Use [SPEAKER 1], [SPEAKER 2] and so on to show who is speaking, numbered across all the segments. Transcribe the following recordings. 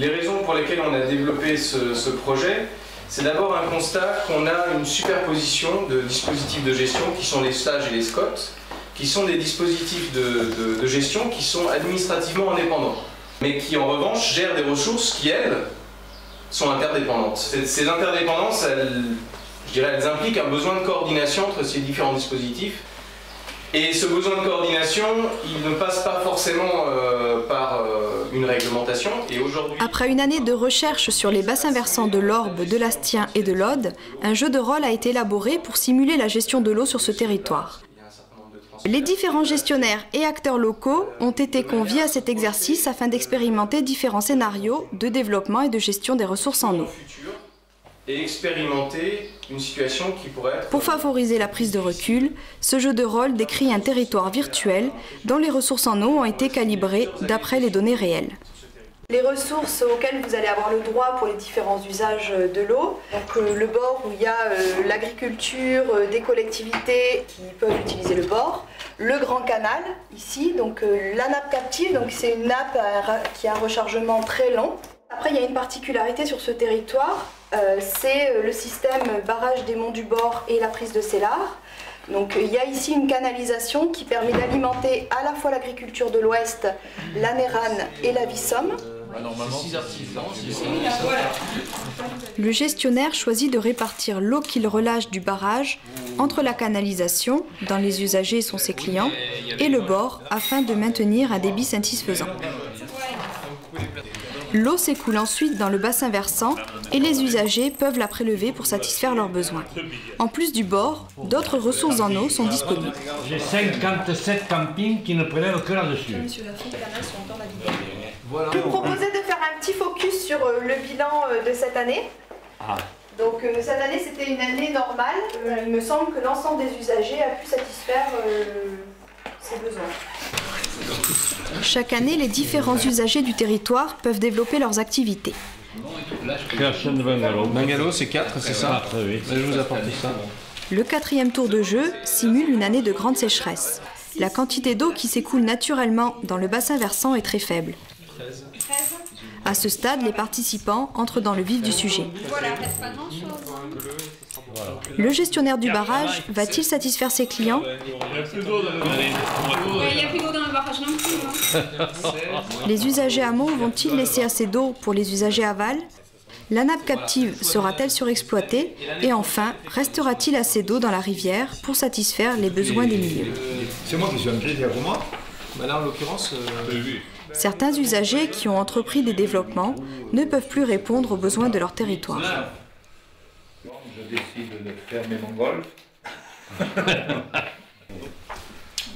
[SPEAKER 1] Les raisons pour lesquelles on a développé ce projet, c'est d'abord un constat qu'on a une superposition de dispositifs de gestion qui sont les stages et les SCOT, qui sont des dispositifs de gestion qui sont administrativement indépendants, mais qui en revanche gèrent des ressources qui, elles, sont interdépendantes. Ces interdépendances, elles impliquent un besoin de coordination entre ces différents dispositifs. Et ce besoin de coordination, il ne passe pas forcément par une réglementation. Et aujourd'hui,
[SPEAKER 2] après une année de recherche sur les bassins versants de l'Orbe, de l'Astien et de l'Aude, un jeu de rôle a été élaboré pour simuler la gestion de l'eau sur ce territoire. Les différents gestionnaires et acteurs locaux ont été conviés à cet exercice afin d'expérimenter différents scénarios de développement et de gestion des ressources en eau.
[SPEAKER 1] Et expérimenter une situation qui pourrait être...
[SPEAKER 2] Pour favoriser la prise de recul, ce jeu de rôle décrit un territoire virtuel dont les ressources en eau ont été calibrées d'après les données réelles. Les ressources auxquelles vous allez avoir le droit pour les différents usages de l'eau, donc le bord où il y a l'agriculture, des collectivités qui peuvent utiliser le bord, le grand canal ici, donc la nappe captive, donc c'est une nappe qui a un rechargement très long. Après, il y a une particularité sur ce territoire, c'est le système barrage des monts du bord et la prise de Célard. Donc il y a ici une canalisation qui permet d'alimenter à la fois l'agriculture de l'Ouest, la Nérane et la Vissomme. Le gestionnaire choisit de répartir l'eau qu'il relâche du barrage entre la canalisation, dont les usagers sont ses clients, et le bord afin de maintenir un débit satisfaisant. L'eau s'écoule ensuite dans le bassin versant et les usagers peuvent la prélever pour satisfaire leurs besoins. En plus du bord, d'autres ressources en eau sont disponibles.
[SPEAKER 3] J'ai 57 campings qui ne prélèvent que là-dessus.
[SPEAKER 2] Je vous proposais de faire un petit focus sur le bilan de cette année. Donc cette année c'était une année normale. Il me semble que l'ensemble des usagers a pu satisfaire ses besoins. Chaque année, les différents usagers du territoire peuvent développer leurs activités.
[SPEAKER 3] Création de bungalow.
[SPEAKER 1] Bungalow, c'est 4, c'est ça?
[SPEAKER 3] Oui.
[SPEAKER 1] Je vous apporte ça.
[SPEAKER 2] Le 4e tour de jeu simule une année de grande sécheresse. La quantité d'eau qui s'écoule naturellement dans le bassin versant est très faible. À ce stade, les participants entrent dans le vif du sujet. Le gestionnaire du barrage va-t-il satisfaire ses clients? Les usagers amont vont-ils laisser assez d'eau pour les usagers aval? La nappe captive sera-t-elle surexploitée? Et enfin, restera-t-il assez d'eau dans la rivière pour satisfaire les besoins des milieux?
[SPEAKER 4] C'est moi qui suis engagé, c'est pour moi.
[SPEAKER 1] Là, en l'occurrence...
[SPEAKER 2] Certains usagers qui ont entrepris des développements ne peuvent plus répondre aux besoins de leur territoire.
[SPEAKER 4] Je décide de fermer mon golf.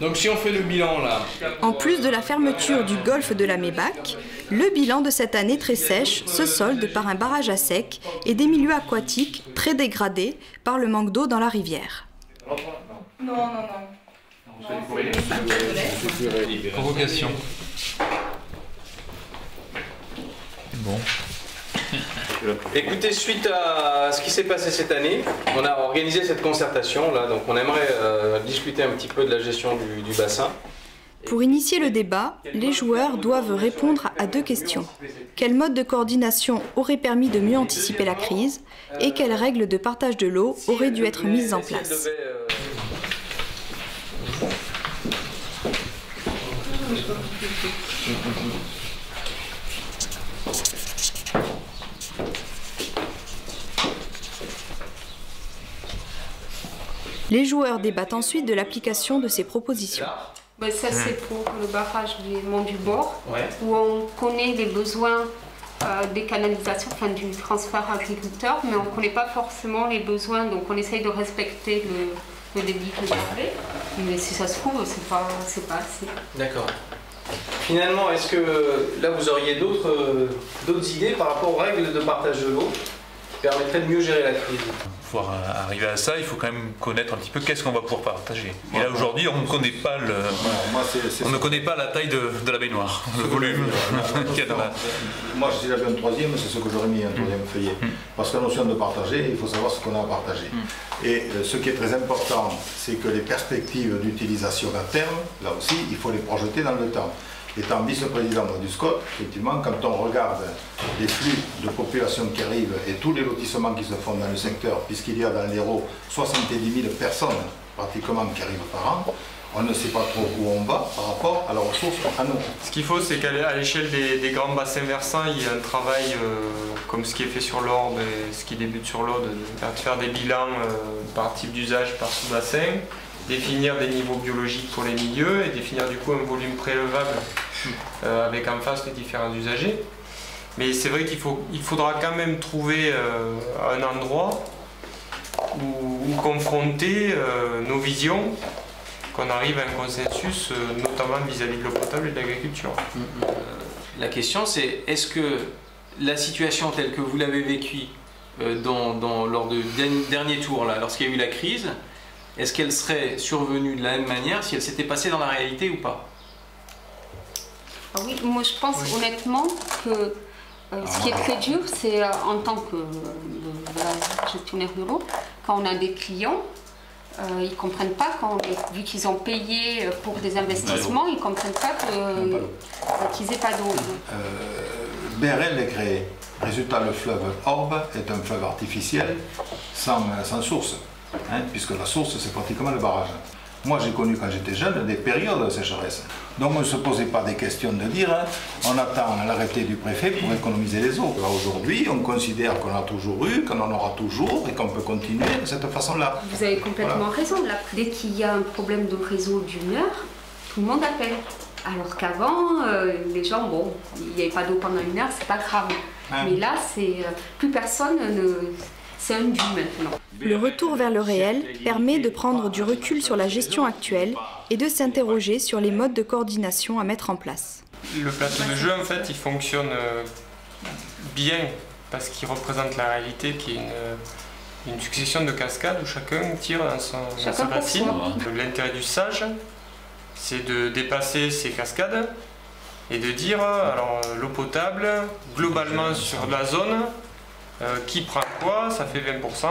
[SPEAKER 1] Donc si on fait le bilan là...
[SPEAKER 2] En plus de la fermeture du golfe de la Mébac, le bilan de cette année très sèche se solde par un barrage à sec et des milieux aquatiques très dégradés par le manque d'eau dans la rivière.
[SPEAKER 5] Non.
[SPEAKER 1] Convocation.
[SPEAKER 4] Bon.
[SPEAKER 1] Écoutez, suite à ce qui s'est passé cette année, on a organisé cette concertation là, donc on aimerait discuter un petit peu de la gestion du bassin.
[SPEAKER 2] Pour initier le débat, les joueurs doivent répondre à 2 questions. Quel mode de coordination aurait permis de mieux anticiper la crise et quelles règles de partage de l'eau auraient dû être mises en place? Les joueurs débattent ensuite de l'application de ces propositions.
[SPEAKER 5] Ça c'est pour le barrage du Mont du Bord, où on connaît les besoins des canalisations, enfin du transfert agriculteur, mais on ne connaît pas forcément les besoins, donc on essaye de respecter le débit que j'avais, mais si ça se trouve, c'est pas assez.
[SPEAKER 1] D'accord. Finalement, est-ce que là vous auriez d'autres idées par rapport aux règles de partage de l'eau qui permettraient de mieux gérer la crise?
[SPEAKER 6] Pour arriver à ça, il faut quand même connaître un petit peu qu'est-ce qu'on va pouvoir partager. Et là aujourd'hui, on ne connaît pas ne connaît pas la taille de la baignoire, le volume qu'il y a dans la...
[SPEAKER 4] Moi, si j'avais un 3e, c'est ce que j'aurais mis, un 3e feuillet. Parce que la notion de partager, il faut savoir ce qu'on a à partager. Et ce qui est très important, c'est que les perspectives d'utilisation à terme, là aussi, il faut les projeter dans le temps. étant vice-président du SCOT, effectivement, quand on regarde les flux de population qui arrivent et tous les lotissements qui se font dans le secteur, puisqu'il y a dans l'Hérault 70 000 personnes pratiquement qui arrivent par an, on ne sait pas trop où on va par rapport à la ressource à nous.
[SPEAKER 7] Ce qu'il faut, c'est qu'à l'échelle des grands bassins versants, il y a un travail comme ce qui est fait sur l'Orbe et ce qui débute sur l'Aude, de faire des bilans par type d'usage, par sous-bassin, définir des niveaux biologiques pour les milieux et définir du coup un volume prélevable avec en face les différents usagers. Mais c'est vrai qu'il faudra quand même trouver un endroit où confronter nos visions, qu'on arrive à un consensus, notamment vis-à-vis de l'eau potable et de l'agriculture.
[SPEAKER 1] La question c'est, est-ce que la situation telle que vous l'avez vécue lors du dernier tour, lorsqu'il y a eu la crise, est-ce qu'elle serait survenue de la même manière si elle s'était passée dans la réalité ou pas?
[SPEAKER 5] Oui, moi je pense honnêtement que ce qui est très dur, c'est en tant que gestionnaire de l'eau, quand on a des clients, ils ne comprennent pas, vu qu'ils ont payé pour des investissements, ils ne comprennent pas qu'ils n'aient pas d'eau.
[SPEAKER 4] BRL est créé. Résultat, le fleuve Orbe est un fleuve artificiel sans source, puisque la source c'est pratiquement le barrage. Moi j'ai connu quand j'étais jeune des périodes de sécheresse. Donc on ne se posait pas des questions de dire on attend l'arrêté du préfet pour économiser les eaux. Aujourd'hui on considère qu'on a toujours eu, qu'on en aura toujours et qu'on peut continuer de cette façon-là.
[SPEAKER 5] Vous avez complètement raison. Là, dès qu'il y a un problème de réseau d'une heure, tout le monde appelle. Alors qu'avant, les gens, bon, il n'y avait pas d'eau pendant une heure, c'est pas grave. Mais là, plus personne ne... C'est un dû maintenant.
[SPEAKER 2] Le retour vers le réel permet de prendre du recul sur la gestion actuelle et de s'interroger sur les modes de coordination à mettre en place.
[SPEAKER 7] Le plateau de jeu, en fait, il fonctionne bien parce qu'il représente la réalité qui est une succession de cascades où chacun tire dans sa racine. L'intérêt du sage, c'est de dépasser ces cascades et de dire, alors l'eau potable, globalement sur la zone, qui prend quoi, ça fait 20%.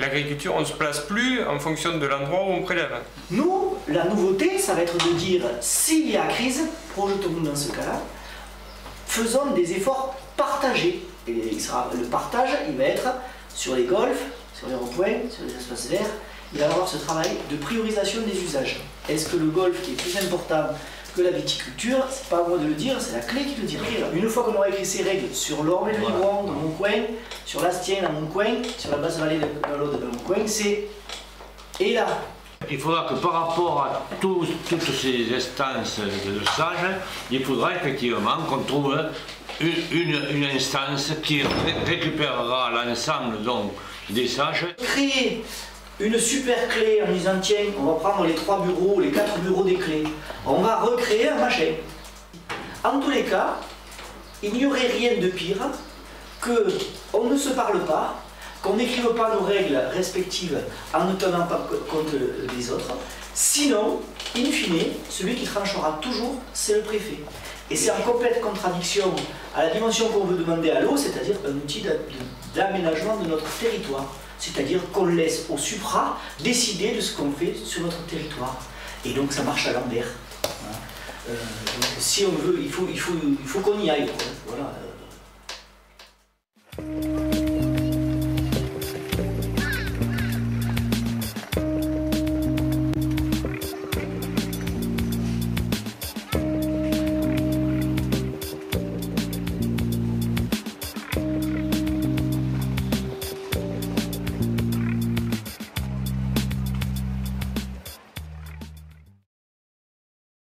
[SPEAKER 7] L'agriculture, on ne se place plus en fonction de l'endroit où on prélève.
[SPEAKER 8] Nous, la nouveauté, ça va être de dire, s'il y a crise, projetons-nous dans ce cas-là, faisons des efforts partagés. Et le partage, il va être sur les golfs, sur les ronds-points, sur les espaces verts. Il va y avoir ce travail de priorisation des usages. Est-ce que le golf, qui est plus important que la viticulture, c'est pas à moi de le dire, c'est la clé qui le dira. Une fois qu'on aura écrit ces règles sur l'Orbe et le Livron dans mon coin, sur l'Astien dans mon coin, sur la basse vallée de l'Aude dans mon coin, c'est... Et là,
[SPEAKER 3] il faudra que par rapport à toutes ces instances de sages, il faudra effectivement qu'on trouve une instance qui récupérera l'ensemble des sages.
[SPEAKER 8] Créer une super clé en disant tiens, on va prendre les 3 bureaux, les 4 bureaux des clés, on va recréer un machin. En tous les cas, il n'y aurait rien de pire qu'on ne se parle pas, qu'on n'écrive pas nos règles respectives en ne tenant pas compte des autres. Sinon, in fine, celui qui tranchera toujours, c'est le préfet. Et c'est en complète contradiction à la dimension qu'on veut demander à l'eau, c'est-à-dire un outil d'aménagement de notre territoire. C'est-à-dire qu'on laisse au supra décider de ce qu'on fait sur notre territoire. Et donc ça marche à l'envers. Donc si on veut, il faut qu'on y aille.